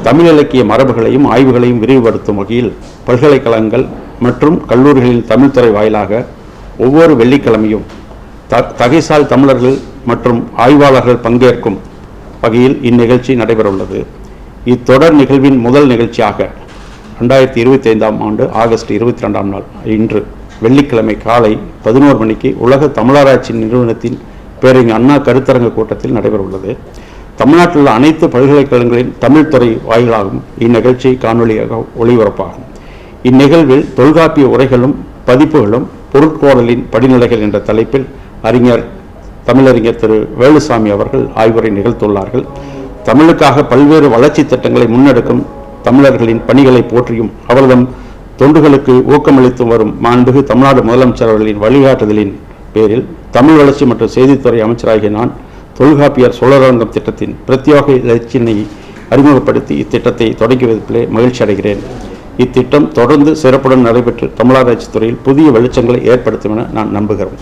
தமிழ் இலக்கிய மரபுகளையும் ஆய்வுகளையும் விரிவுபடுத்தும் வகையில் பல்கலைக்கழகங்கள் மற்றும் கல்லூரிகளின் தமிழ்துறை வாயிலாக ஒவ்வொரு வெள்ளிக்கிழமையும் தகைசால் தமிழர்கள் மற்றும் ஆய்வாளர்கள் பங்கேற்கும் வகையில் இந்நிகழ்ச்சி நடைபெறவுள்ளது. இத்தொடர் நிகழ்வின் முதல் நிகழ்ச்சியாக 2025ஆம் ஆண்டு ஆகஸ்ட் 22ஆம் நாள் இன்று வெள்ளிக்கிழமை காலை 11 மணிக்கு உலக தமிழராட்சி நிறுவனத்தின் பேரறிஞர் அண்ணா கருத்தரங்க கூட்டத்தில் நடைபெறவுள்ளது. தமிழ்நாட்டில் உள்ள அனைத்து பல்கலைக்கழகங்களின் தமிழ்துறை வாயிலாகவும் இந்நிகழ்ச்சி காணொலியாக ஒளிபரப்பாகும். இந்நிகழ்வில் தொல்காப்பிய உரைகளும் பதிப்புகளும் பொருட்கோடலின் படிநிலைகள் என்ற தலைப்பில் தமிழறிஞர் திரு வேலுசாமி அவர்கள் ஆய்வுரை நிகழ்த்துள்ளார்கள். தமிழுக்காக பல்வேறு வளர்ச்சி திட்டங்களை முன்னெடுக்கும் தமிழர்களின் பணிகளை போற்றியும் அவர்தம் தொண்டுகளுக்கு ஊக்கமளித்து வரும் மாண்புமிகு தமிழ்நாடு முதலமைச்சர் அவர்களின் வழிகாட்டுதலின் பேரில் தமிழ் வளர்ச்சி மற்றும் செய்தித்துறை அமைச்சராகிய நான் தொல்காப்பியர் சொல்லரங்கம் திட்டத்தின் பிரத்யேக இலச்சினை அறிமுகப்படுத்தி இத்திட்டத்தை தொடங்கி வைப்பதிலே மகிழ்ச்சி அடைகிறேன். இத்திட்டம் தொடர்ந்து சிறப்புடன் நடைபெற்று தமிழராட்சி துறையில் புதிய வெளிச்சங்களை ஏற்படுத்தும் என நான் நம்புகிறேன்.